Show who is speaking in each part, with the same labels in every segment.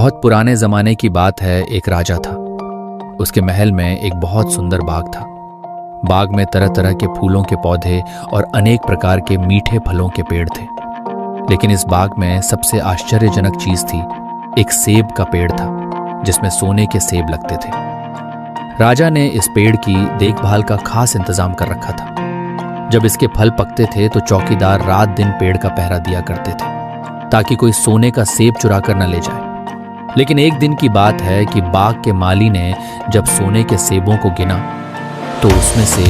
Speaker 1: बहुत पुराने जमाने की बात है। एक राजा था। उसके महल में एक बहुत सुंदर बाग था। बाग में तरह तरह के फूलों के पौधे और अनेक प्रकार के मीठे फलों के पेड़ थे। लेकिन इस बाग में सबसे आश्चर्यजनक चीज थी, एक सेब का पेड़ था जिसमें सोने के सेब लगते थे। राजा ने इस पेड़ की देखभाल का खास इंतजाम कर रखा था। जब इसके फल पकते थे तो चौकीदार रात दिन पेड़ का पहरा दिया करते थे ताकि कोई सोने का सेब चुरा कर न ले जाए। लेकिन एक दिन की बात है कि बाग के माली ने जब सोने के सेबों को गिना तो उसमें से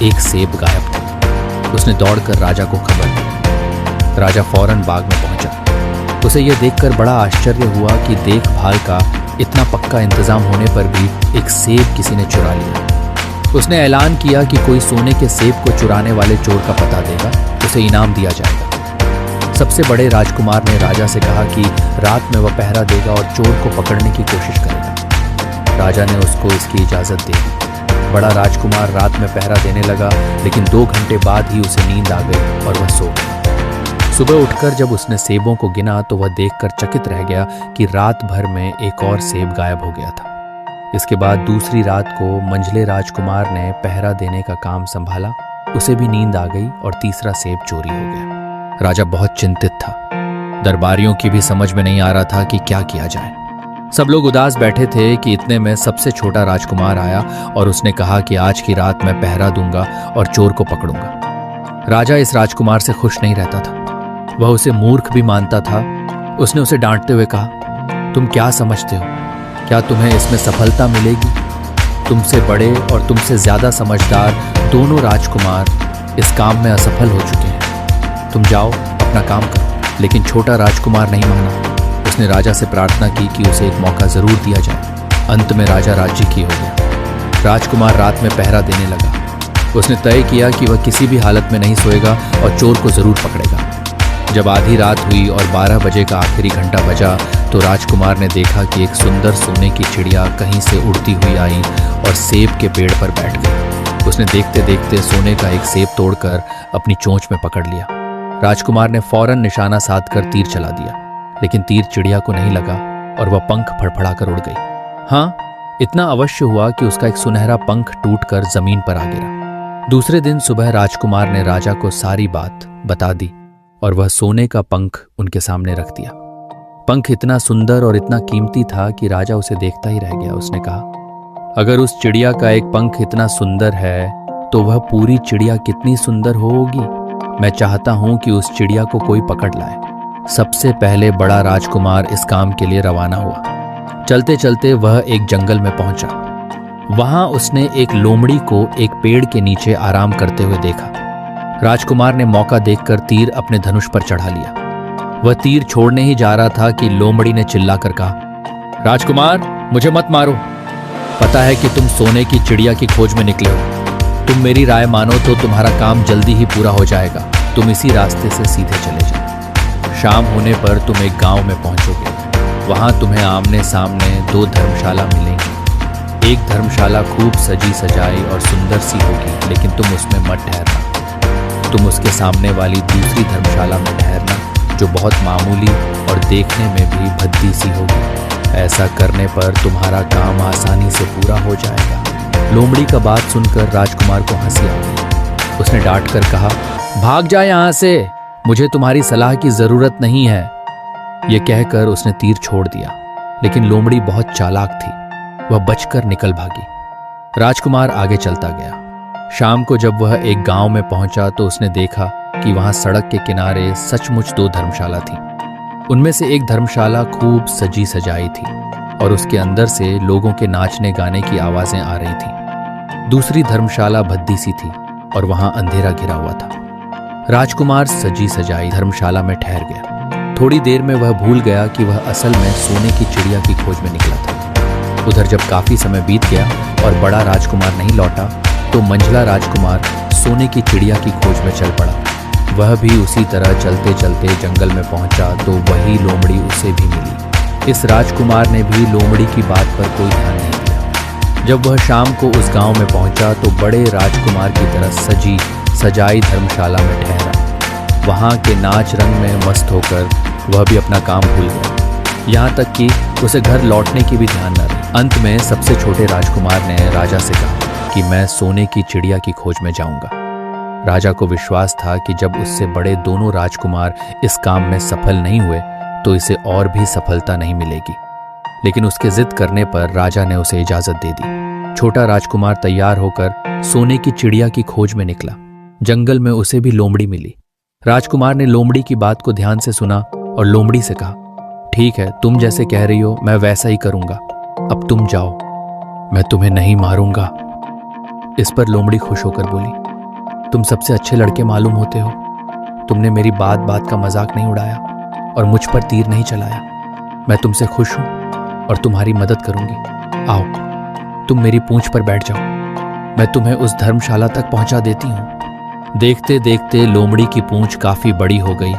Speaker 1: एक सेब गायब था। उसने दौड़कर राजा को खबर दी। राजा फौरन बाग में पहुंचा। उसे यह देखकर बड़ा आश्चर्य हुआ कि देखभाल का इतना पक्का इंतजाम होने पर भी एक सेब किसी ने चुरा लिया। उसने ऐलान किया कि कोई सोने के सेब को चुराने वाले चोर का पता देगा, उसे इनाम दिया जाएगा। सबसे बड़े राजकुमार ने राजा से कहा कि रात में वह पहरा देगा और चोर को पकड़ने की कोशिश करेगा। राजा ने उसको इसकी इजाजत दे दी। बड़ा राजकुमार रात में पहरा देने लगा, लेकिन 2 घंटे बाद ही उसे नींद आ गई और वह सो गया। सुबह उठकर जब उसने सेबों को गिना तो वह देखकर चकित रह गया कि रात भर में एक और सेब गायब हो गया था। इसके बाद दूसरी रात को मंझले राजकुमार ने पहरा देने का काम संभाला। उसे भी नींद आ गई और तीसरा सेब चोरी हो गया। राजा बहुत चिंतित था। दरबारियों की भी समझ में नहीं आ रहा था कि क्या किया जाए। सब लोग उदास बैठे थे कि इतने में सबसे छोटा राजकुमार आया और उसने कहा कि आज की रात मैं पहरा दूंगा और चोर को पकड़ूंगा। राजा इस राजकुमार से खुश नहीं रहता था। वह उसे मूर्ख भी मानता था। उसने उसे डांटते हुए कहा, तुम क्या समझते हो? क्या तुम्हें इसमें सफलता मिलेगी? तुमसे बड़े और तुमसे ज्यादा समझदार दोनों राजकुमार इस काम में असफल हो चुके हैं। तुम जाओ, अपना काम करो। लेकिन छोटा राजकुमार नहीं माना। उसने राजा से प्रार्थना की कि उसे एक मौका जरूर दिया जाए। अंत में राजा राज्य की हो गया। राजकुमार रात में पहरा देने लगा। उसने तय किया कि वह किसी भी हालत में नहीं सोएगा और चोर को जरूर पकड़ेगा। जब आधी रात हुई और 12 बजे का आखिरी घंटा बजा तो राजकुमार ने देखा कि एक सुंदर सोने की चिड़िया कहीं से उड़ती हुई आई और सेब के पेड़ पर बैठ गई। उसने देखते देखते सोने का एक सेब तोड़कर अपनी चोंच में पकड़ लिया। राजकुमार ने फौरन निशाना साधकर तीर चला दिया, लेकिन तीर चिड़िया को नहीं लगा और वह पंख फड़फड़ाकर उड़ गई। हाँ, इतना अवश्य हुआ कि उसका एक सुनहरा पंख टूटकर जमीन पर आ गिरा। दूसरे दिन सुबह राजकुमार ने राजा को सारी बात बता दी और वह सोने का पंख उनके सामने रख दिया। पंख इतना सुंदर और इतना कीमती था कि राजा उसे देखता ही रह गया। उसने कहा, अगर उस चिड़िया का एक पंख इतना सुंदर है तो वह पूरी चिड़िया कितनी सुंदर होगी। मैं चाहता हूं कि उस चिड़िया को कोई पकड़ लाए। सबसे पहले बड़ा राजकुमार इस काम के लिए रवाना हुआ। चलते चलते वह एक जंगल में पहुंचा। वहां उसने एक लोमड़ी को एक पेड़ के नीचे आराम करते हुए देखा। राजकुमार ने मौका देखकर तीर अपने धनुष पर चढ़ा लिया। वह तीर छोड़ने ही जा रहा था कि लोमड़ी ने चिल्लाकर कहा, राजकुमार, मुझे मत मारो। पता है कि तुम सोने की चिड़िया की खोज में निकले हो। तुम मेरी राय मानो तो तुम्हारा काम जल्दी ही पूरा हो जाएगा। तुम इसी रास्ते से सीधे चले जाओ। शाम होने पर तुम एक गांव में पहुंचोगे। वहां तुम्हें आमने सामने 2 धर्मशाला मिलेंगी। एक धर्मशाला खूब सजी सजाई और सुंदर सी होगी, लेकिन तुम उसमें मत ठहरना। तुम उसके सामने वाली दूसरी धर्मशाला में ठहरना, जो बहुत मामूली और देखने में भी भद्दी सी होगी। ऐसा करने पर तुम्हारा काम आसानी से पूरा हो जाएगा। लोमड़ी का बात सुनकर राजकुमार को हंसी आ गई। उसने डांट कर कहा, भाग जा यहां से, मुझे तुम्हारी सलाह की जरूरत नहीं है। यह कहकर उसने तीर छोड़ दिया, लेकिन लोमड़ी बहुत चालाक थी। वह बचकर निकल भागी। राजकुमार आगे चलता गया। शाम को जब वह एक गांव में पहुंचा तो उसने देखा कि वहां सड़क के किनारे सचमुच 2 धर्मशाला थी। उनमें से एक धर्मशाला खूब सजी सजाई थी और उसके अंदर से लोगों के नाचने गाने की आवाजें आ रही थीं। दूसरी धर्मशाला भद्दी सी थी और वहां अंधेरा घिरा हुआ था। राजकुमार सजी सजाई धर्मशाला में ठहर गया। थोड़ी देर में वह भूल गया कि वह असल में सोने की चिड़िया की खोज में निकला था। उधर जब काफी समय बीत गया और बड़ा राजकुमार नहीं लौटा तो मंझला राजकुमार सोने की चिड़िया की खोज में चल पड़ा। वह भी उसी तरह चलते चलते जंगल में पहुंचा तो वही लोमड़ी उसे भी मिली। इस राजकुमार ने भी लोमड़ी की बात पर कोई ध्यान नहीं दिया। जब वह शाम को उस गांव में पहुंचा तो बड़े राजकुमार की तरह सजी सजाई धर्मशाला में ठहरा। वहां के नाच रंग में मस्त होकर वह भी अपना काम भूल गया। यहाँ तक कि उसे घर लौटने की भी ध्यान न रही। अंत में सबसे छोटे राजकुमार ने राजा से कहा कि मैं सोने की चिड़िया की खोज में जाऊंगा। राजा को विश्वास था कि जब उससे बड़े दोनों राजकुमार इस काम में सफल नहीं हुए तो इसे और भी सफलता नहीं मिलेगी। लेकिन उसके जिद करने पर राजा ने उसे इजाजत दे दी। छोटा राजकुमार तैयार होकर सोने की चिड़िया की खोज में निकला। जंगल में उसे भी लोमड़ी मिली। राजकुमार ने लोमड़ी की बात को ध्यान से सुना और लोमड़ी से कहा, ठीक है, तुम जैसे कह रही हो मैं वैसा ही करूंगा। अब तुम जाओ, मैं तुम्हें नहीं मारूंगा। इस पर लोमड़ी खुश होकर बोली, तुम सबसे अच्छे लड़के मालूम होते हो। तुमने मेरी बात बात का मजाक नहीं उड़ाया और मुझ पर तीर नहीं चलाया। मैं तुमसे खुश हूं और तुम्हारी मदद करूंगी। आओ, तुम मेरी पूंछ पर बैठ जाओ, मैं तुम्हें उस धर्मशाला तक पहुंचा देती हूं। देखते देखते लोमड़ी की पूंछ काफी बड़ी हो गई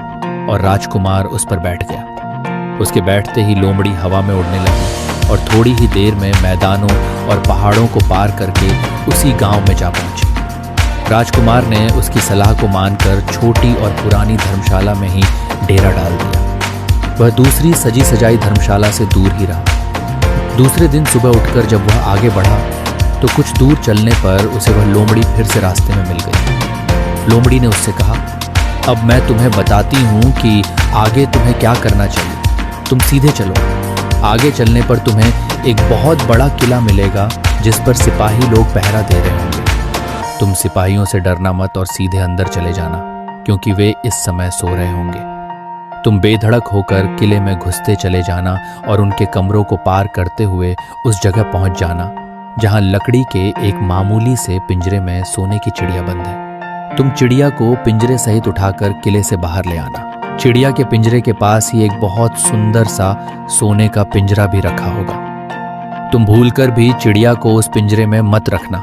Speaker 1: और राजकुमार उस पर बैठ गया। उसके बैठते ही लोमड़ी हवा में उड़ने लगी और थोड़ी ही देर में मैदानों और पहाड़ों को पार करके उसी गांव में जा पहुंची। राजकुमार ने उसकी सलाह को मानकर छोटी और पुरानी धर्मशाला में ही डेरा डाल दिया। वह दूसरी सजी सजाई धर्मशाला से दूर ही रहा। दूसरे दिन सुबह उठकर जब वह आगे बढ़ा तो कुछ दूर चलने पर उसे वह लोमड़ी फिर से रास्ते में मिल गई। लोमड़ी ने उससे कहा, अब मैं तुम्हें बताती हूं कि आगे तुम्हें क्या करना चाहिए। तुम सीधे चलो। आगे चलने पर तुम्हें एक बहुत बड़ा किला मिलेगा जिस पर सिपाही लोग पहरा दे रहे होंगे। तुम सिपाहियों से डरना मत और सीधे अंदर चले जाना, क्योंकि वे इस समय सो रहे होंगे। तुम बेधड़क होकर किले में घुसते चले जाना और उनके कमरों को पार करते हुए उस जगह पहुंच जाना जहां लकड़ी के एक मामूली से पिंजरे में सोने की चिड़िया बंद है। तुम चिड़िया को पिंजरे सहित उठाकर किले से बाहर ले आना। चिड़िया के पिंजरे के पास ही एक बहुत सुंदर सा सोने का पिंजरा भी रखा होगा। तुम भूलकर भी चिड़िया को उस पिंजरे में मत रखना,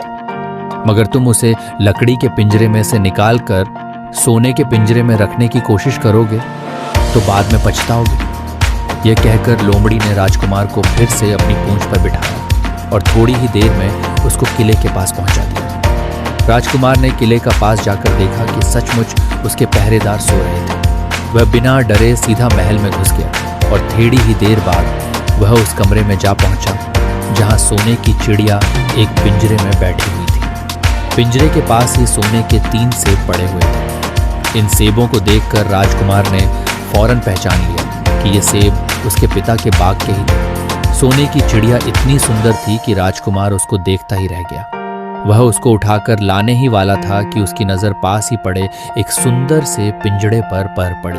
Speaker 1: मगर तुम उसे लकड़ी के पिंजरे में से निकालकर सोने के पिंजरे में रखने की कोशिश करोगे तो बाद में पछताओगे। यह कहकर लोमड़ी ने राजकुमार को फिर से अपनी पूंछ पर बिठाया और थोड़ी ही देर में उसको किले के पास पहुंचा दिया। राजकुमार ने किले का पास जाकर देखा कि सचमुच उसके पहरेदार सो रहे थे। वह बिना डरे सीधा महल में घुस गया और थोड़ी ही देर बाद वह उस कमरे में जा पहुंचा जहां सोने की चिड़िया एक पिंजरे में बैठी हुई थी। पिंजरे के पास ही सोने के 3 सेब पड़े हुए थे। इन सेबों को देखकर राजकुमार ने फौरन पहचान लिया कि ये सेब उसके पिता के बाग के ही थे। सोने की चिड़िया इतनी सुंदर थी कि राजकुमार उसको देखता ही रह गया। वह उसको उठाकर लाने ही वाला था कि उसकी नजर पास ही पड़े एक सुंदर से पिंजड़े पर पड़ी।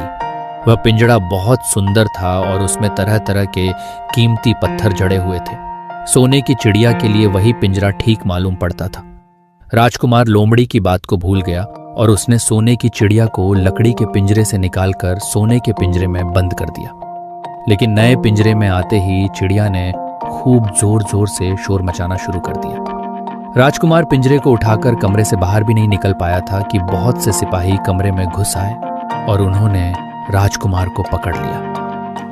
Speaker 1: वह पिंजड़ा बहुत सुंदर था और उसमें तरह तरह के कीमती पत्थर जड़े हुए थे। सोने की चिड़िया के लिए वही पिंजरा ठीक मालूम पड़ता था। राजकुमार लोमड़ी की बात को भूल गया और उसने सोने की चिड़िया को लकड़ी के पिंजरे से निकालकर सोने के पिंजरे में बंद कर दिया। लेकिन नए पिंजरे में आते ही चिड़िया ने खूब जोर जोर से शोर मचाना शुरू कर दिया। राजकुमार पिंजरे को उठाकर कमरे से बाहर भी नहीं निकल पाया था कि बहुत से सिपाही कमरे में घुस आए और उन्होंने राजकुमार को पकड़ लिया।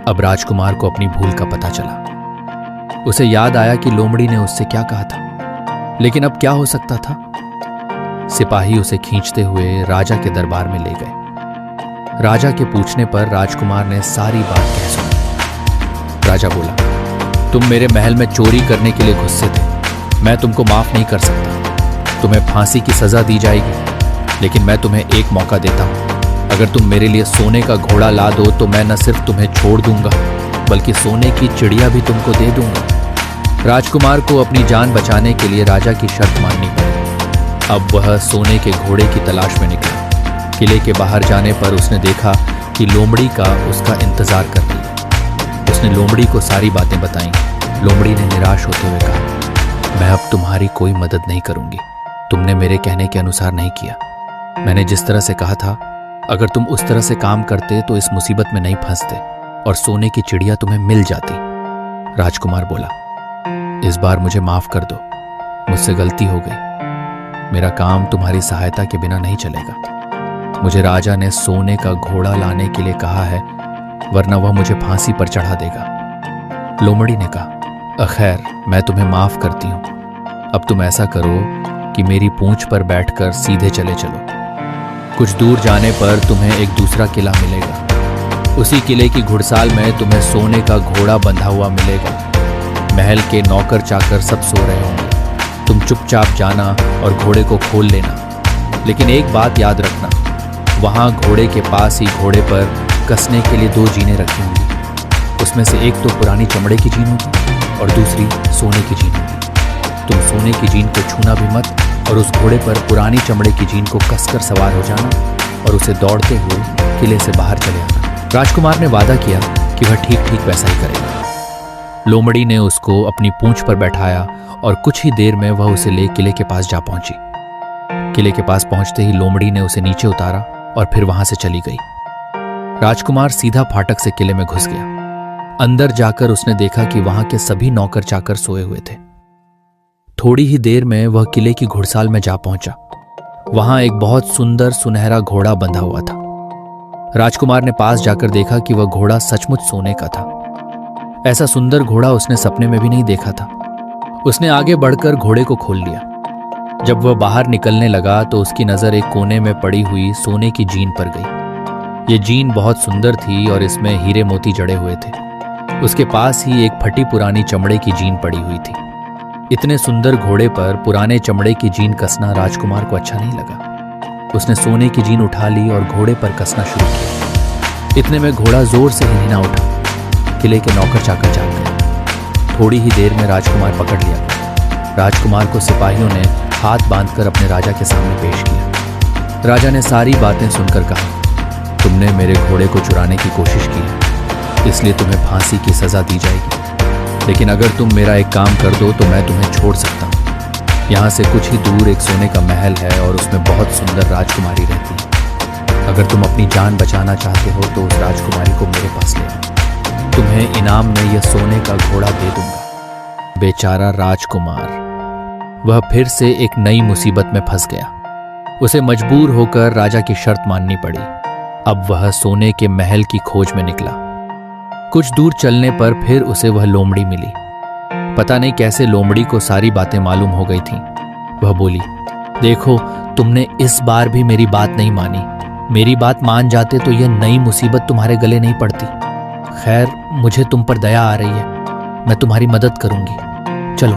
Speaker 1: अब राजकुमार को अपनी भूल का पता चला। उसे याद आया कि लोमड़ी ने उससे क्या कहा था, लेकिन अब क्या हो सकता था। सिपाही उसे खींचते हुए राजा के दरबार में ले गए। राजा के पूछने पर राजकुमार ने सारी बात कह सुनाई। राजा बोला, तुम मेरे महल में चोरी करने के लिए घुसे थे। मैं तुमको माफ नहीं कर सकता। तुम्हें फांसी की सजा दी जाएगी, लेकिन मैं तुम्हें एक मौका देता हूं। अगर तुम मेरे लिए सोने का घोड़ा ला दो तो मैं न सिर्फ तुम्हें छोड़ दूंगा बल्कि सोने की चिड़िया भी तुमको दे दूंगा। राजकुमार को अपनी जान बचाने के लिए राजा की शर्त माननी पड़ी। अब वह सोने के घोड़े की तलाश में निकला। किले के बाहर जाने पर उसने देखा कि लोमड़ी का उसका इंतजार कर रही है। उसने लोमड़ी को सारी बातें बताई। लोमड़ी ने निराश होते हुए कहा, मैं अब तुम्हारी कोई मदद नहीं करूंगी। तुमने मेरे कहने के अनुसार नहीं किया। मैंने जिस तरह से कहा था, अगर तुम उस तरह से काम करते तो इस मुसीबत में नहीं फंसते और सोने की चिड़िया तुम्हें मिल जाती। राजकुमार बोला, इस बार मुझे माफ कर दो, मुझसे गलती हो गई। मेरा काम तुम्हारी सहायता के बिना नहीं चलेगा। मुझे राजा ने सोने का घोड़ा लाने के लिए कहा है, वरना वह मुझे फांसी पर चढ़ा देगा। लोमड़ी ने कहा, खैर मैं तुम्हें माफ करती हूं। अब तुम ऐसा करो कि मेरी पूंछ पर बैठकर सीधे चले चलो। कुछ दूर जाने पर तुम्हें एक दूसरा किला मिलेगा। उसी किले की घुड़साल में तुम्हें सोने का घोड़ा बंधा हुआ मिलेगा। महल के नौकर चाकर सब सो रहे होंगे। तुम चुपचाप जाना और घोड़े को खोल लेना। लेकिन एक बात याद रखना, वहां घोड़े के पास ही घोड़े पर कसने के लिए 2 जीनें रखी होंगी। उसमें से एक तो पुरानी चमड़े की जीन होगी और दूसरी सोने की जीन होगी। तुम सोने की जीन को छूना भी मत और उस घोड़े पर पुरानी चमड़े की जीन को कसकर सवार हो जाना और उसे दौड़ते हुए किले से बाहर चले आना। राजकुमार ने वादा किया कि वह ठीक ठीक वैसा ही करेगा। लोमड़ी ने उसको अपनी पूंछ पर बैठाया और कुछ ही देर में वह उसे ले किले के पास जा पहुंची। किले के पास पहुंचते ही लोमड़ी ने उसे नीचे उतारा और फिर वहां से चली गई। राजकुमार सीधा फाटक से किले में घुस गया। अंदर जाकर उसने देखा कि वहां के सभी नौकर चाकर सोए हुए थे। थोड़ी ही देर में वह किले की घुड़साल में जा पहुंचा। वहां एक बहुत सुंदर सुनहरा घोड़ा बंधा हुआ था। राजकुमार ने पास जाकर देखा कि वह घोड़ा सचमुच सोने का था। ऐसा सुंदर घोड़ा उसने सपने में भी नहीं देखा था। उसने आगे बढ़कर घोड़े को खोल लिया। जब वह बाहर निकलने लगा तो उसकी नजर एक कोने में पड़ी हुई सोने की जीन पर गई। ये जीन बहुत सुंदर थी और इसमें हीरे मोती जड़े हुए थे। उसके पास ही एक फटी पुरानी चमड़े की जीन पड़ी हुई थी। इतने सुंदर घोड़े पर पुराने चमड़े की जीन कसना राजकुमार को अच्छा नहीं लगा। उसने सोने की जीन उठा ली और घोड़े पर कसना शुरू किया। इतने में घोड़ा जोर से हिलना उठा। किले के नौकर चाकर जाग गए। थोड़ी ही देर में राजकुमार पकड़ लिया गया। राजकुमार को सिपाहियों ने हाथ बांधकर अपने राजा के सामने पेश किया। राजा ने सारी बातें सुनकर कहा, तुमने मेरे घोड़े को चुराने की कोशिश की, इसलिए तुम्हें फांसी की सजा दी जाएगी। लेकिन अगर तुम मेरा एक काम कर दो तो मैं तुम्हें छोड़ सकता हूँ। यहाँ से कुछ ही दूर एक सोने का महल है और उसमें बहुत सुंदर राजकुमारी रहती है। अगर तुम अपनी जान बचाना चाहते हो तो उस राजकुमारी को मेरे पास ले आओ। तुम्हें इनाम में यह सोने का घोड़ा दे दूंगा। बेचारा राजकुमार, वह फिर से एक नई मुसीबत में फंस गया। उसे मजबूर होकर राजा की शर्त माननी पड़ी। अब वह सोने के महल की खोज में निकला। कुछ दूर चलने पर फिर उसे वह लोमड़ी मिली। पता नहीं कैसे लोमड़ी को सारी बातें मालूम हो गई थीं। वह बोली, देखो, तुमने इस बार भी मेरी बात नहीं मानी। मेरी बात मान जाते तो यह नई मुसीबत तुम्हारे गले नहीं पड़ती। खैर, मुझे तुम पर दया आ रही है। मैं तुम्हारी मदद करूंगी। चलो,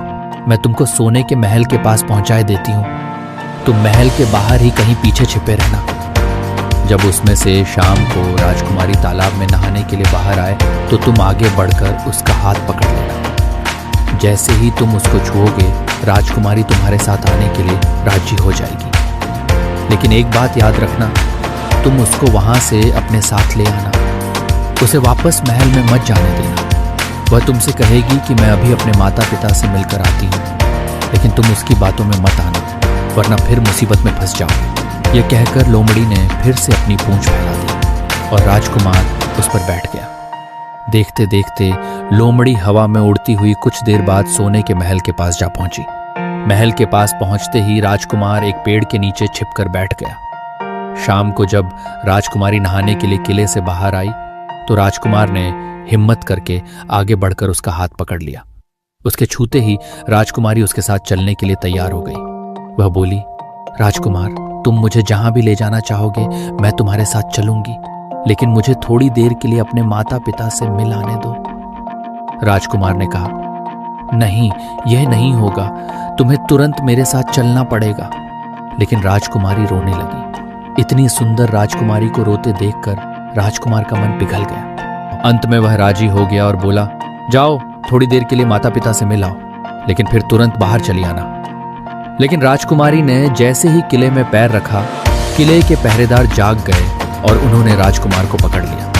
Speaker 1: मैं तुमको सोने के महल के पास पहुंचाए देती हूँ। तुम महल के बाहर ही कहीं पीछे छिपे रहना। जब उसमें से शाम को राजकुमारी तालाब में नहाने के लिए बाहर आए तो तुम आगे बढ़कर उसका हाथ पकड़ लेना। जैसे ही तुम उसको छुओगे, राजकुमारी तुम्हारे साथ आने के लिए राजी हो जाएगी। लेकिन एक बात याद रखना, तुम उसको वहां से अपने साथ ले आना। उसे वापस महल में मत जाने देना। वह तुमसे कहेगी कि मैं अभी अपने माता पिता से मिलकर आती हूँ, लेकिन तुम उसकी बातों में मत आना, वरना फिर मुसीबत में फंस जाओगे। यह कहकर लोमड़ी ने फिर से अपनी पूंछ फैला दी और राजकुमार उस पर बैठ गया। देखते देखते लोमड़ी हवा में उड़ती हुई कुछ देर बाद सोने के महल के पास जा पहुंची। महल के पास पहुंचते ही राजकुमार एक पेड़ के नीचे छिपकर बैठ गया। शाम को जब राजकुमारी नहाने के लिए किले से बाहर आई तो राजकुमार ने हिम्मत करके आगे बढ़कर उसका हाथ पकड़ लिया। उसके छूते ही राजकुमारी उसके साथ चलने के लिए तैयार हो गई। वह बोली, राजकुमार, तुम मुझे जहां भी ले जाना चाहोगे मैं तुम्हारे साथ चलूंगी, लेकिन मुझे थोड़ी देर के लिए अपने माता पिता से मिल आने दो। राजकुमार ने कहा, नहीं, यह नहीं होगा। तुम्हें तुरंत मेरे साथ चलना पड़ेगा। लेकिन राजकुमारी रोने लगी। इतनी सुंदर राजकुमारी को रोते देखकर राजकुमार का मन पिघल गया। अंत में वह राजी हो गया और बोला, जाओ, थोड़ी देर के लिए माता पिता से मिल आओ, लेकिन फिर तुरंत बाहर चली आना। लेकिन राजकुमारी ने जैसे ही किले में पैर रखा, किले के पहरेदार जाग गए और उन्होंने राजकुमार को पकड़ लिया।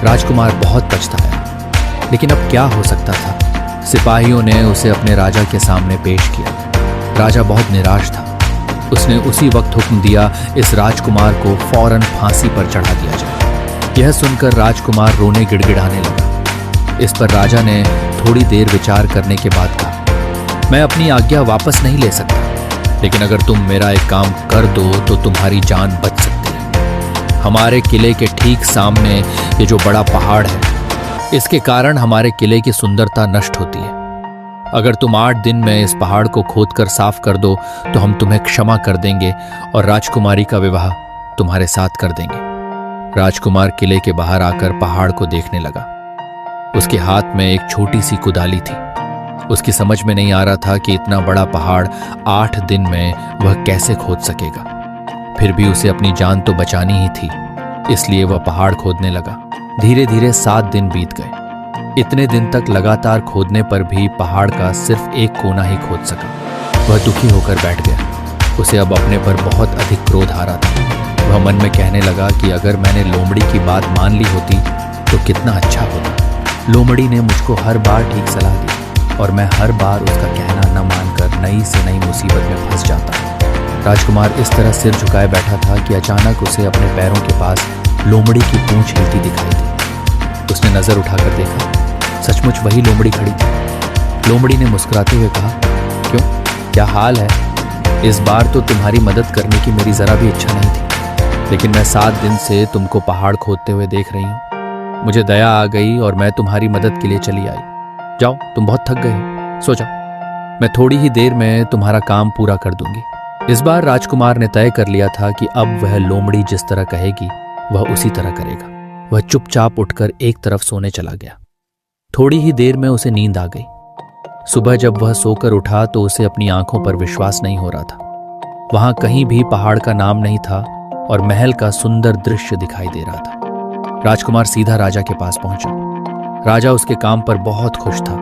Speaker 1: राजकुमार बहुत पछताया, लेकिन अब क्या हो सकता था। सिपाहियों ने उसे अपने राजा के सामने पेश किया। राजा बहुत निराश था। उसने उसी वक्त हुक्म दिया, इस राजकुमार को फौरन फांसी पर चढ़ा दिया जाए। यह सुनकर राजकुमार रोने गिड़गिड़ाने लगा। इस पर राजा ने थोड़ी देर विचार करने के बाद कहा, मैं अपनी आज्ञा वापस नहीं ले सकता, लेकिन अगर तुम मेरा एक काम कर दो तो तुम्हारी जान बच सकती है। हमारे किले के ठीक सामने ये जो बड़ा पहाड़ है, इसके कारण हमारे किले की सुंदरता नष्ट होती है। अगर तुम 8 दिन में इस पहाड़ को खोदकर साफ कर दो तो हम तुम्हें क्षमा कर देंगे और राजकुमारी का विवाह तुम्हारे साथ कर देंगे। राजकुमार किले के बाहर आकर पहाड़ को देखने लगा। उसके हाथ में एक छोटी सी कुदाली थी। उसकी समझ में नहीं आ रहा था कि इतना बड़ा पहाड़ 8 दिन में वह कैसे खोद सकेगा। फिर भी उसे अपनी जान तो बचानी ही थी, इसलिए वह पहाड़ खोदने लगा। धीरे धीरे 7 दिन बीत गए। इतने दिन तक लगातार खोदने पर भी पहाड़ का सिर्फ एक कोना ही खोद सका। वह दुखी होकर बैठ गया। उसे अब अपने पर बहुत अधिक क्रोध आ रहा था। वह मन में कहने लगा कि अगर मैंने लोमड़ी की बात मान ली होती तो कितना अच्छा होता। लोमड़ी ने मुझको हर बार ठीक सलाह दी और मैं हर बार उसका कहना न मानकर नई से नई मुसीबत में फंस जाता। राजकुमार इस तरह सिर झुकाए बैठा था कि अचानक उसे अपने पैरों के पास लोमड़ी की पूंछ हिलती दिखाई दी। उसने नजर उठाकर देखा, सचमुच वही लोमड़ी खड़ी थी। लोमड़ी ने मुस्कुराते हुए कहा, क्यों, क्या हाल है? इस बार तो तुम्हारी मदद करने की मेरी जरा भी इच्छा नहीं थी, लेकिन मैं 7 दिन से तुमको पहाड़ खोदते हुए देख रही हूँ। मुझे दया आ गई और मैं तुम्हारी मदद के लिए चली आई। जाओ, तुम बहुत थक गए हो, सो जाओ। मैं थोड़ी ही देर में तुम्हारा काम पूरा कर दूंगी। इस बार राजकुमार ने तय कर लिया था कि अब वह लोमड़ी जिस तरह कहेगी वह उसी तरह करेगा। वह चुपचाप उठकर एक तरफ सोने चला गया। थोड़ी ही देर में उसे नींद आ गई। सुबह जब वह सोकर उठा तो उसे अपनी आंखों पर विश्वास नहीं हो रहा था। वहां कहीं भी पहाड़ का नाम नहीं था और महल का सुंदर दृश्य दिखाई दे रहा था। राजकुमार सीधा राजा के पास पहुंचा। राजा उसके काम पर बहुत खुश था।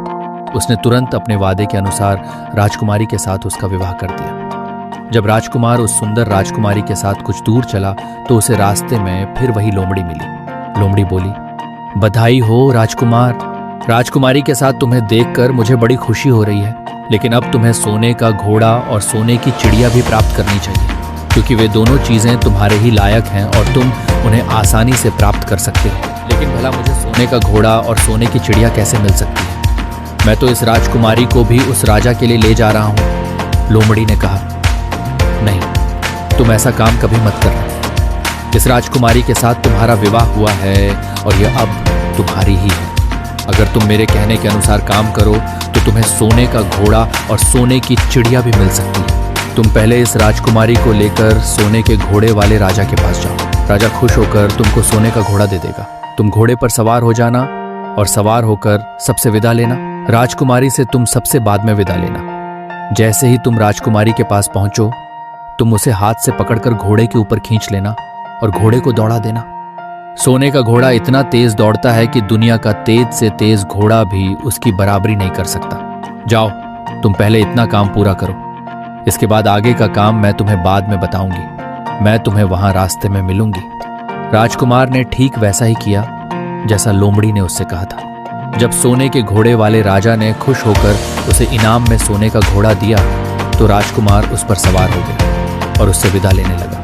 Speaker 1: उसने तुरंत अपने वादे के अनुसार राजकुमारी के साथ उसका विवाह कर दिया। जब राजकुमार उस सुंदर राजकुमारी के साथ कुछ दूर चला तो उसे रास्ते में फिर वही लोमड़ी मिली। लोमड़ी बोली, बधाई हो राजकुमार। राजकुमारी के साथ तुम्हें देखकर मुझे बड़ी खुशी हो रही है, लेकिन अब तुम्हें सोने का घोड़ा और सोने की चिड़िया भी प्राप्त करनी चाहिए, क्योंकि वे दोनों चीजें तुम्हारे ही लायक हैं और तुम उन्हें आसानी से प्राप्त कर सकते हो। लेकिन भला मुझे सोने का घोड़ा और सोने की चिड़िया कैसे मिल सकती है? मैं तो इस राजकुमारी को भी उस राजा के लिए ले जा रहा हूं। लोमड़ी ने कहा, नहीं, तुम ऐसा काम कभी मत करना। इस राजकुमारी के साथ तुम्हारा विवाह हुआ है और यह अब तुम्हारी ही है। अगर तुम मेरे कहने के अनुसार काम करो तो तुम्हें सोने का घोड़ा और सोने की चिड़िया भी मिल सकती है। तुम पहले इस राजकुमारी को लेकर सोने के घोड़े वाले राजा के पास जाओ। राजा खुश होकर तुमको सोने का घोड़ा दे देगा। तुम घोड़े पर सवार हो जाना और सवार होकर सबसे विदा लेना। राजकुमारी से तुम सबसे बाद में विदा लेना। जैसे ही तुम राजकुमारी के पास पहुंचो, तुम उसे हाथ से पकड़कर घोड़े के ऊपर खींच लेना और घोड़े को दौड़ा देना। सोने का घोड़ा इतना तेज दौड़ता है कि दुनिया का तेज से तेज घोड़ा भी उसकी बराबरी नहीं कर सकता। जाओ, तुम पहले इतना काम पूरा करो। इसके बाद आगे का काम मैं तुम्हें बाद में बताऊंगी। मैं तुम्हें वहां रास्ते में मिलूंगी। राजकुमार ने ठीक वैसा ही किया जैसा लोमड़ी ने उससे कहा था। जब सोने के घोड़े वाले राजा ने खुश होकर उसे इनाम में सोने का घोड़ा दिया तो राजकुमार उस पर सवार हो गया और उससे विदा लेने लगा।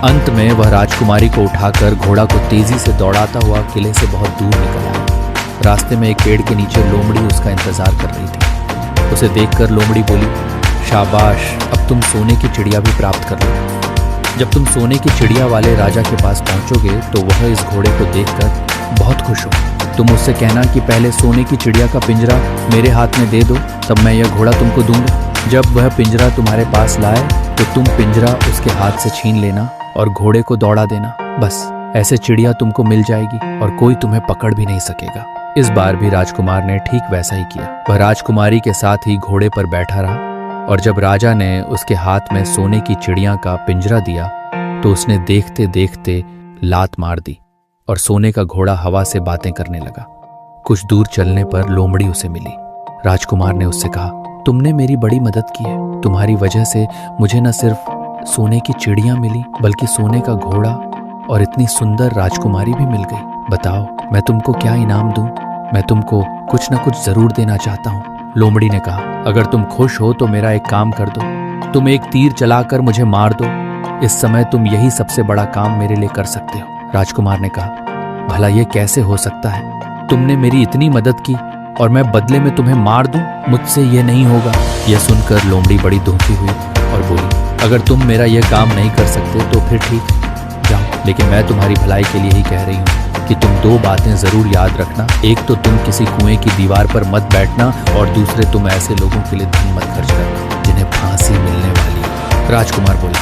Speaker 1: अंत में वह राजकुमारी को उठाकर घोड़ा को तेजी से दौड़ाता हुआ किले से बहुत दूर निकल आया। रास्ते में एक पेड़ के नीचे लोमड़ी उसका इंतजार कर रही थी। उसे देखकर लोमड़ी बोली, शाबाश, अब तुम सोने की चिड़िया भी प्राप्त कर लो। जब तुम सोने की चिड़िया वाले राजा के पास पहुंचोगे तो वह इस घोड़े को देखकर बहुत खुश हो। तुम उससे कहना कि पहले सोने की चिड़िया का पिंजरा मेरे हाथ में दे दो, तब मैं यह घोड़ा तुमको दूंगा। जब वह पिंजरा तुम्हारे पास लाए तो तुम पिंजरा उसके हाथ से छीन लेना और घोड़े को दौड़ा देना। बस ऐसे चिड़िया तुमको मिल जाएगी और कोई तुम्हें पकड़ भी नहीं सकेगा। इस बार भी राजकुमार ने ठीक वैसा ही किया। वह राजकुमारी के साथ ही घोड़े पर बैठा रहा और जब राजा ने उसके हाथ में सोने की चिड़िया का पिंजरा दिया तो उसने देखते देखते लात मार दी और सोने का घोड़ा हवा से बातें करने लगा। कुछ दूर चलने पर लोमड़ी उसे मिली। राजकुमार ने उससे कहा, तुमने मेरी बड़ी मदद की है। तुम्हारी वजह से मुझे न सिर्फ सोने की चिड़िया मिली बल्कि सोने का घोड़ा और इतनी सुंदर राजकुमारी भी मिल गई। बताओ, मैं तुमको क्या इनाम दूं? मैं तुमको कुछ न कुछ जरूर देना चाहता हूँ। लोमड़ी ने कहा, अगर तुम खुश हो तो मेरा एक काम कर दो। तुम एक तीर चलाकर मुझे मार दो। इस समय तुम यही सबसे बड़ा काम मेरे लिए कर सकते हो। राजकुमार ने कहा, भला ये कैसे हो सकता है? तुमने मेरी इतनी मदद की और मैं बदले में तुम्हें मार दूं? मुझसे ये नहीं होगा। यह सुनकर लोमड़ी बड़ी दुखी हुई और बोली, अगर तुम मेरा यह काम नहीं कर सकते तो फिर ठीक, जाओ। लेकिन मैं तुम्हारी भलाई के लिए ही कह रही हूँ कि तुम 2 बातें जरूर याद रखना। एक तो तुम किसी कुएं की दीवार पर मत बैठना और दूसरे तुम ऐसे लोगों के लिए धन मत खर्च करना जिन्हें फांसी मिलने वाली है। राजकुमार बोले,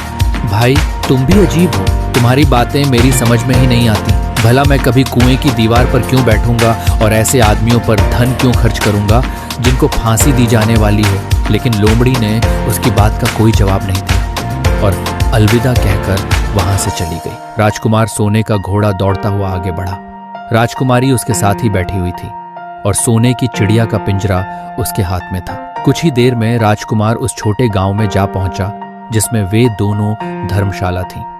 Speaker 1: भाई तुम भी अजीब हो। तुम्हारी बातें मेरी समझ में ही नहीं आती। भला मैं कभी कुएं की दीवार पर क्यों बैठूंगा और ऐसे आदमियों पर धन क्यों खर्च करूंगा जिनको फांसी दी जाने वाली हो। लेकिन लोमड़ी ने उसकी बात का कोई जवाब नहीं दिया और अलविदा कहकर वहां से चली गई। राजकुमार सोने का घोड़ा दौड़ता हुआ आगे बढ़ा। राजकुमारी उसके साथ ही बैठी हुई थी और सोने की चिड़िया का पिंजरा उसके हाथ में था। कुछ ही देर में राजकुमार उस छोटे गांव में जा पहुंचा जिसमें वे दोनों धर्मशाला थी।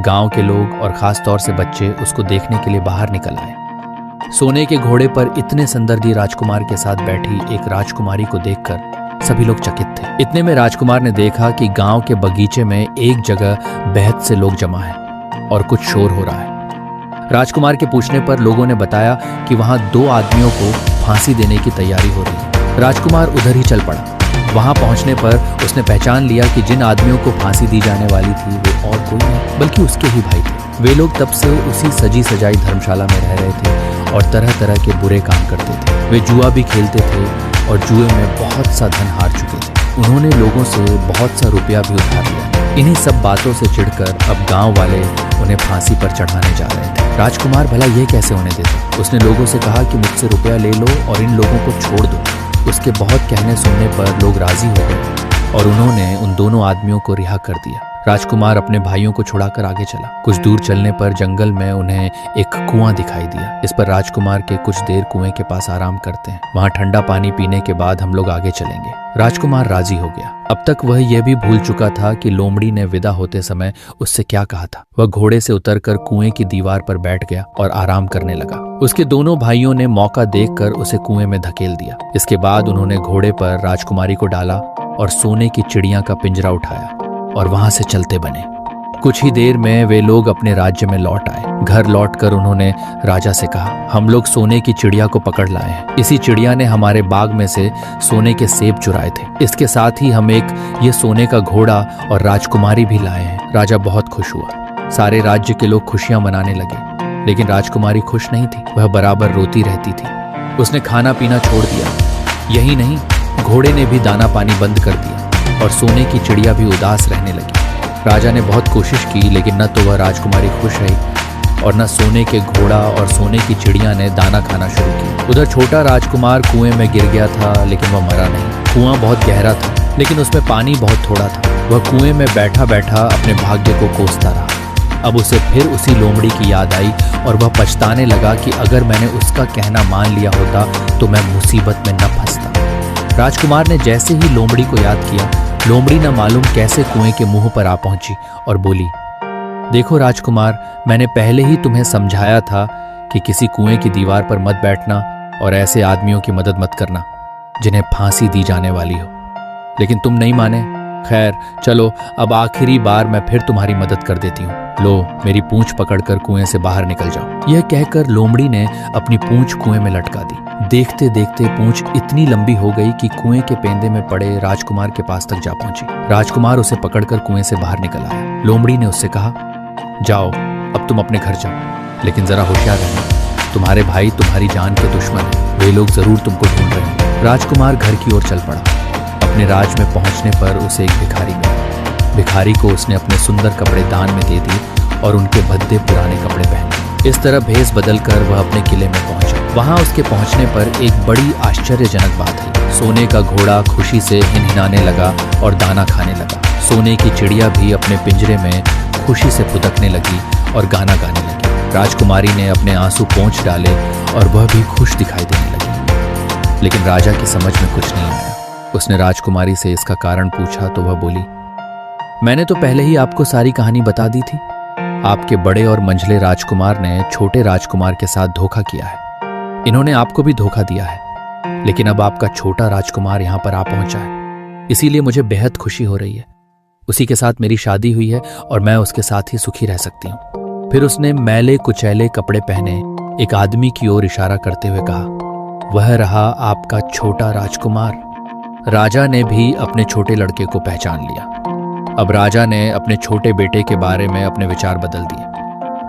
Speaker 1: गांव के लोग और खास तौर से बच्चे उसको देखने के लिए बाहर निकल आए। सोने के घोड़े पर इतने सुंदर राजकुमार के साथ बैठी एक राजकुमारी को देखकर सभी लोग चकित थे। इतने में राजकुमार ने देखा कि गांव के बगीचे में एक जगह बेहद से लोग जमा हैं और कुछ शोर हो रहा है। राजकुमार के पूछने पर लोगों ने बताया कि वहां 2 आदमियों को फांसी देने की तैयारी हो रही है। राजकुमार उधर ही चल पड़ा। वहां पहुंचने पर उसने पहचान लिया कि जिन आदमियों को फांसी दी जाने वाली थी वो और कोई नहीं बल्कि उसके ही भाई थे। वे लोग तब से उसी सजी सजाई धर्मशाला में रह रहे थे और तरह तरह के बुरे काम करते थे। वे जुआ भी खेलते थे और जुए में बहुत सा धन हार चुके थे। उन्होंने लोगों से बहुत सा रुपया भी उधार लिया। इन्हीं सब बातों से चिढ़कर अब गांव वाले उन्हें फांसी पर चढ़ाने जा रहे थे। राजकुमार भला ये कैसे होने देता। उसने लोगों से कहा कि मुझसे रुपया ले लो और इन लोगों को छोड़ दो। उसके बहुत कहने सुनने पर लोग राजी हो गए और उन्होंने उन दोनों आदमियों को रिहा कर दिया। राजकुमार अपने भाइयों को छुड़ाकर आगे चला। कुछ दूर चलने पर जंगल में उन्हें एक कुआं दिखाई दिया। इस पर राजकुमार के कुछ देर कुएं के पास आराम करते हैं, वहां ठंडा पानी पीने के बाद हम लोग आगे चलेंगे। राजकुमार राजी हो गया। अब तक वह यह भी भूल चुका था कि लोमड़ी ने विदा होते समय उससे क्या कहा था। वह घोड़े से उतरकर कुएं की दीवार पर बैठ गया और आराम करने लगा। उसके दोनों भाइयों ने मौका देखकर उसे कुएं में धकेल दिया। इसके बाद उन्होंने घोड़े पर राजकुमारी को डाला और सोने की चिड़िया का पिंजरा उठाया और वहां से चलते बने। कुछ ही देर में वे लोग अपने राज्य में लौट आए। घर लौटकर उन्होंने राजा से कहा, हम लोग सोने की चिड़िया को पकड़ लाए हैं। इसी चिड़िया ने हमारे बाग में से सोने के सेब चुराए थे। इसके साथ ही हम एक ये सोने का घोड़ा और राजकुमारी भी लाए हैं। राजा बहुत खुश हुआ। सारे राज्य के लोग खुशियां मनाने लगे, लेकिन राजकुमारी खुश नहीं थी। वह बराबर रोती रहती थी। उसने खाना पीना छोड़ दिया। यही नहीं, घोड़े ने भी दाना पानी बंद कर दिया और सोने की चिड़िया भी उदास रहने लगी। राजा ने बहुत कोशिश की, लेकिन न तो वह राजकुमारी खुश रही और न सोने के घोड़ा और सोने की चिड़िया ने दाना खाना शुरू किया। उधर छोटा राजकुमार कुएं में गिर गया था, लेकिन वह मरा नहीं। कुआं बहुत गहरा था, लेकिन उसमें पानी बहुत थोड़ा था। वह कुएं में बैठा बैठा अपने भाग्य को कोसता रहा। अब उसे फिर उसी लोमड़ी की याद आई और वह पछताने लगा कि अगर मैंने उसका कहना मान लिया होता तो मैं मुसीबत में न फंसता। राजकुमार ने जैसे ही लोमड़ी को याद किया, लोमड़ी न मालूम कैसे कुएं के मुंह पर आ पहुंची और बोली, देखो राजकुमार, मैंने पहले ही तुम्हें समझाया था कि किसी कुएं की दीवार पर मत बैठना और ऐसे आदमियों की मदद मत करना जिन्हें फांसी दी जाने वाली हो, लेकिन तुम नहीं माने। खैर चलो, अब आखिरी बार मैं फिर तुम्हारी मदद कर देती हूँ। लो, मेरी पूंछ पकड़कर कुएं से बाहर निकल जाओ। यह कहकर लोमड़ी ने अपनी पूंछ कुएं में लटका दी। देखते देखते पूंछ इतनी लंबी हो गई कि कुएं के पेंदे में पड़े राजकुमार के पास तक जा पहुंची। राजकुमार उसे पकड़कर कुएं से बाहर निकल आया। लोमड़ी ने उससे कहा, जाओ, अब तुम अपने घर जाओ, लेकिन जरा होशियार रहना। तुम्हारे भाई तुम्हारी जान के दुश्मन हैं। वे लोग जरूर तुमको ढूंढ रहे हैं। राजकुमार घर की ओर चल पड़ा। अपने राज में पहुंचने पर उसे एक भिखारी मिला। भिखारी को उसने अपने सुंदर कपड़े दान में दे दिए और उनके भद्दे पुराने कपड़े पहने। इस तरह भेष बदलकर वह अपने किले में पहुंचा। वहां उसके पहुंचने पर एक बड़ी आश्चर्यजनक बात है। सोने का घोड़ा खुशी से हिनहिनाने लगा और दाना खाने लगा। सोने की चिड़िया भी अपने पिंजरे में खुशी से फुदकने लगी और गाना गाने लगी। राजकुमारी ने अपने आंसू पोंछ डाले और वह भी खुश दिखाई देने लगी। लेकिन राजा की समझ में कुछ नहीं आया। उसने राजकुमारी से इसका कारण पूछा तो वह बोली, मैंने तो पहले ही आपको सारी कहानी बता दी थी। आपके बड़े और मंझले राजकुमार ने छोटे राजकुमार के साथ धोखा किया है। इन्होंने आपको भी धोखा दिया है, लेकिन अब आपका छोटा राजकुमार यहाँ पर आ पहुंचा है, इसीलिए मुझे बेहद खुशी हो रही है। उसी के साथ मेरी शादी हुई है और मैं उसके साथ ही सुखी रह सकती हूँ। फिर उसने मैले कुचैले कपड़े पहने एक आदमी की ओर इशारा करते हुए कहा, वह रहा आपका छोटा राजकुमार। राजा ने भी अपने छोटे लड़के को पहचान लिया। अब राजा ने अपने छोटे बेटे के बारे में अपने विचार बदल दिए।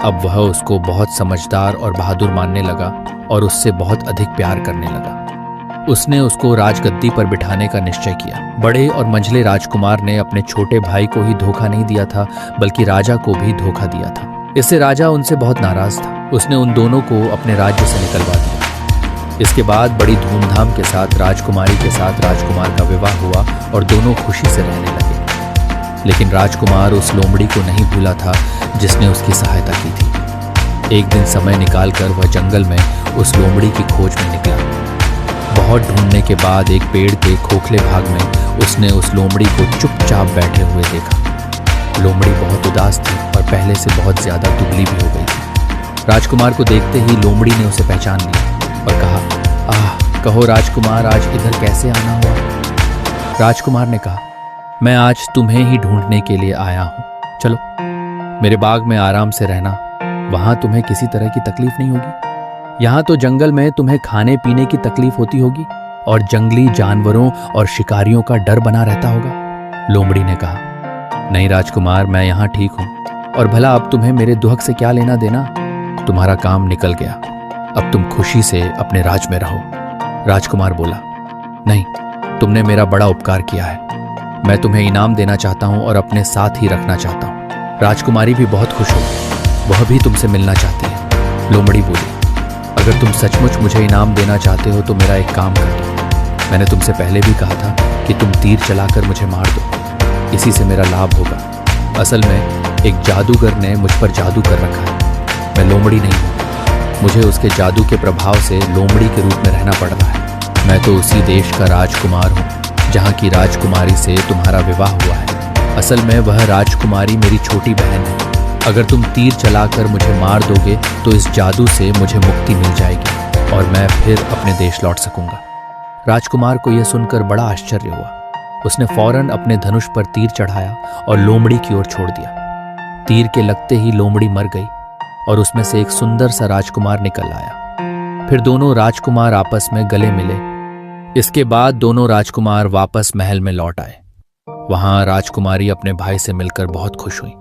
Speaker 1: अब वह उसको बहुत समझदार और बहादुर मानने लगा और उससे बहुत अधिक प्यार करने लगा। उसने उसको राजगद्दी पर बिठाने का निश्चय किया। बड़े और मंझले राजकुमार ने अपने छोटे भाई को ही धोखा नहीं दिया था, बल्कि राजा को भी धोखा दिया था। इससे राजा उनसे बहुत नाराज था। उसने उन दोनों को अपने राज्य से निकलवा दिया। इसके बाद बड़ी धूमधाम के साथ राजकुमारी के साथ राजकुमार का विवाह हुआ और दोनों खुशी से रहने लगे। लेकिन राजकुमार उस लोमड़ी को नहीं भूला था जिसने उसकी सहायता की थी। एक दिन समय निकालकर वह जंगल में उस लोमड़ी की खोज में निकला। बहुत ढूंढने के बाद एक पेड़ के खोखले भाग में उसने उस लोमड़ी को चुपचाप बैठे हुए देखा। लोमड़ी बहुत उदास थी और पहले से बहुत ज्यादा दुबली भी हो गई थी। राजकुमार को देखते ही लोमड़ी ने उसे पहचान लिया और कहा, आह, कहो राजकुमार, आज इधर कैसे आना हुआ? राजकुमार ने कहा, मैं आज तुम्हें ही ढूंढने के लिए आया हूं। चलो मेरे बाग में आराम से रहना, वहां तुम्हें किसी तरह की तकलीफ नहीं होगी। यहां तो जंगल में तुम्हें खाने पीने की तकलीफ होती होगी और जंगली जानवरों और शिकारियों का डर बना रहता होगा। लोमड़ी ने कहा, नहीं राजकुमार, मैं यहाँ ठीक हूँ, और भला अब तुम्हें मेरे दुहक से क्या लेना देना? तुम्हारा काम निकल गया, अब तुम खुशी से अपने राज में रहो। राजकुमार बोला, नहीं, तुमने मेरा बड़ा उपकार किया है, मैं तुम्हें इनाम देना चाहता हूँ और अपने साथ ही रखना चाहता हूँ। राजकुमारी भी बहुत खुश होगी, वह भी तुमसे मिलना चाहती है। लोमड़ी बोली, अगर तुम सचमुच मुझे इनाम देना चाहते हो तो मेरा एक काम कर दो। मैंने तुमसे पहले भी कहा था कि तुम तीर चलाकर मुझे मार दो, इसी से मेरा लाभ होगा। असल में एक जादूगर ने मुझ पर जादू कर रखा है। मैं लोमड़ी नहीं हूँ, मुझे उसके जादू के प्रभाव से लोमड़ी के रूप में रहना पड़ रहा है। मैं तो उसी देश का राजकुमार हूँ जहाँ की राजकुमारी से तुम्हारा विवाह हुआ है। असल में वह राजकुमारी मेरी छोटी बहन है। अगर तुम तीर चलाकर मुझे मार दोगे तो इस जादू से मुझे मुक्ति मिल जाएगी और मैं फिर अपने देश लौट सकूंगा। राजकुमार को यह सुनकर बड़ा आश्चर्य हुआ। उसने फौरन अपने धनुष पर तीर चढ़ाया और लोमड़ी की ओर छोड़ दिया। तीर के लगते ही लोमड़ी मर गई और उसमें से एक सुंदर सा राजकुमार निकल आया। फिर दोनों राजकुमार आपस में गले मिले। इसके बाद दोनों राजकुमार वापस महल में लौट आए। वहां राजकुमारी अपने भाई से मिलकर बहुत खुश हुई।